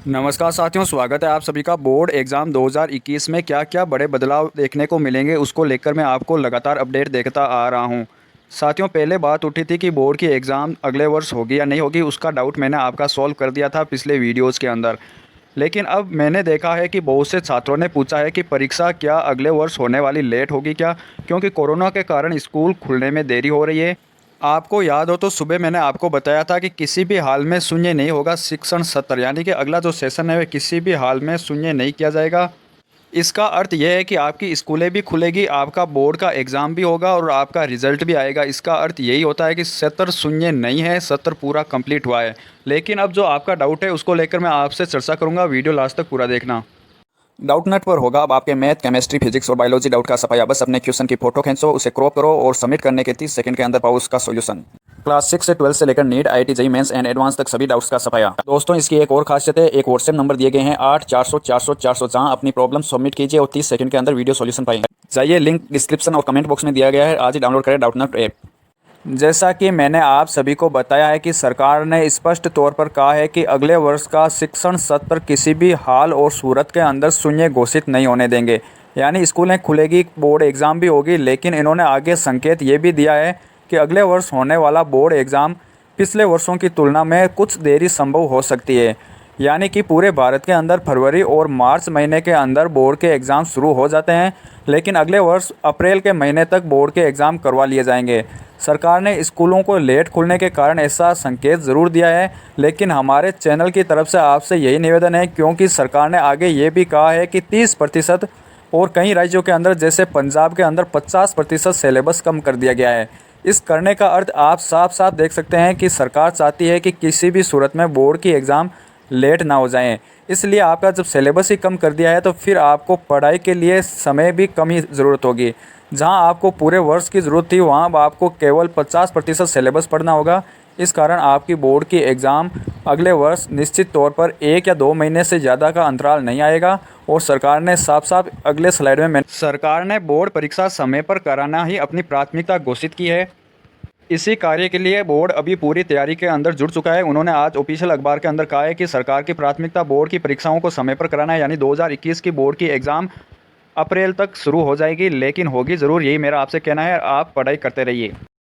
नमस्कार साथियों, स्वागत है आप सभी का। बोर्ड एग्ज़ाम 2021 में क्या क्या बड़े बदलाव देखने को मिलेंगे उसको लेकर मैं आपको लगातार अपडेट देता आ रहा हूं। साथियों, पहले बात उठी थी कि बोर्ड की एग्ज़ाम अगले वर्ष होगी या नहीं होगी, उसका डाउट मैंने आपका सॉल्व कर दिया था पिछले वीडियोज़ के अंदर। लेकिन अब मैंने देखा है कि बहुत से छात्रों ने पूछा है कि परीक्षा क्या अगले वर्ष होने वाली लेट होगी क्या, क्योंकि कोरोना के कारण स्कूल खुलने में देरी हो रही है। आपको याद हो तो सुबह मैंने आपको बताया था कि किसी भी हाल में शून्य नहीं होगा शिक्षण सत्र, यानी कि अगला जो सेशन है वह किसी भी हाल में शून्य नहीं किया जाएगा। इसका अर्थ यह है कि आपकी स्कूलें भी खुलेगी, आपका बोर्ड का एग्ज़ाम भी होगा और आपका रिजल्ट भी आएगा। इसका अर्थ यही होता है कि सत्र शून्य नहीं है, सत्र पूरा कंप्लीट हुआ है। लेकिन अब जो आपका डाउट है उसको लेकर मैं आपसे चर्चा करूंगा, वीडियो लास्ट तक पूरा देखना। डाउट नेट पर होगा अब आपके मैथ, केमिस्ट्री, फिजिक्स और बायोलॉजी डाउट का सफाया। बस अपने क्वेश्चन की फोटो खींचो, उसे क्रॉप करो और सबमिट करने के 30 सेकंड के अंदर पाओ उसका सॉल्यूशन। क्लास 6 से 12 से लेकर NEET, IIT, JEE mains and advance तक सभी डाउट्स का सफाया। दोस्तों, इसकी एक और खासियत है, एक व्हाट्सएप नंबर दिए गए हैं 8400 जहां अपनी प्रॉब्लम सबमिट कीजिए और 30 सेकंड के अंदर वीडियो सॉल्यूशन पाएंगे। जाइए, लिंक डिस्क्रिप्शन और कमेंट बॉक्स में दिया गया है, आज ही डाउनलोड करें डाउट नेट ऐप। जैसा कि मैंने आप सभी को बताया है कि सरकार ने स्पष्ट तौर पर कहा है कि अगले वर्ष का शिक्षण सत्र किसी भी हाल और सूरत के अंदर शून्य घोषित नहीं होने देंगे। यानी स्कूलें खुलेगी, बोर्ड एग्ज़ाम भी होगी, लेकिन इन्होंने आगे संकेत ये भी दिया है कि अगले वर्ष होने वाला बोर्ड एग्ज़ाम पिछले वर्षों की तुलना में कुछ देरी संभव हो सकती है। यानी कि पूरे भारत के अंदर फरवरी और मार्च महीने के अंदर बोर्ड के एग्ज़ाम शुरू हो जाते हैं, लेकिन अगले वर्ष अप्रैल के महीने तक बोर्ड के एग्ज़ाम करवा लिए जाएंगे। सरकार ने स्कूलों को लेट खुलने के कारण ऐसा संकेत ज़रूर दिया है, लेकिन हमारे चैनल की तरफ से आपसे यही निवेदन है, क्योंकि सरकार ने आगे ये भी कहा है कि 30% और कई राज्यों के अंदर जैसे पंजाब के अंदर 50% सिलेबस कम कर दिया गया है। इस करने का अर्थ आप साफ साफ देख सकते हैं कि सरकार चाहती है कि किसी भी सूरत में बोर्ड की एग्ज़ाम लेट ना हो जाएं। इसलिए आपका जब सिलेबस ही कम कर दिया है तो फिर आपको पढ़ाई के लिए समय भी कम ही ज़रूरत होगी। जहां आपको पूरे वर्ष की ज़रूरत थी वहां अब आपको केवल 50% सिलेबस पढ़ना होगा। इस कारण आपकी बोर्ड की एग्ज़ाम अगले वर्ष निश्चित तौर पर 1 या 2 महीने से ज़्यादा का अंतराल नहीं आएगा। और सरकार ने साफ साफ अगले स्लाइड में सरकार ने बोर्ड परीक्षा समय पर कराना ही अपनी प्राथमिकता घोषित की है। इसी कार्य के लिए बोर्ड अभी पूरी तैयारी के अंदर जुट चुका है। उन्होंने आज ऑफिशियल अखबार के अंदर कहा है कि सरकार की प्राथमिकता बोर्ड की परीक्षाओं को समय पर कराना है, यानी 2021 की बोर्ड की एग्ज़ाम अप्रैल तक शुरू हो जाएगी, लेकिन होगी ज़रूर, यही मेरा आपसे कहना है। आप पढ़ाई करते रहिए।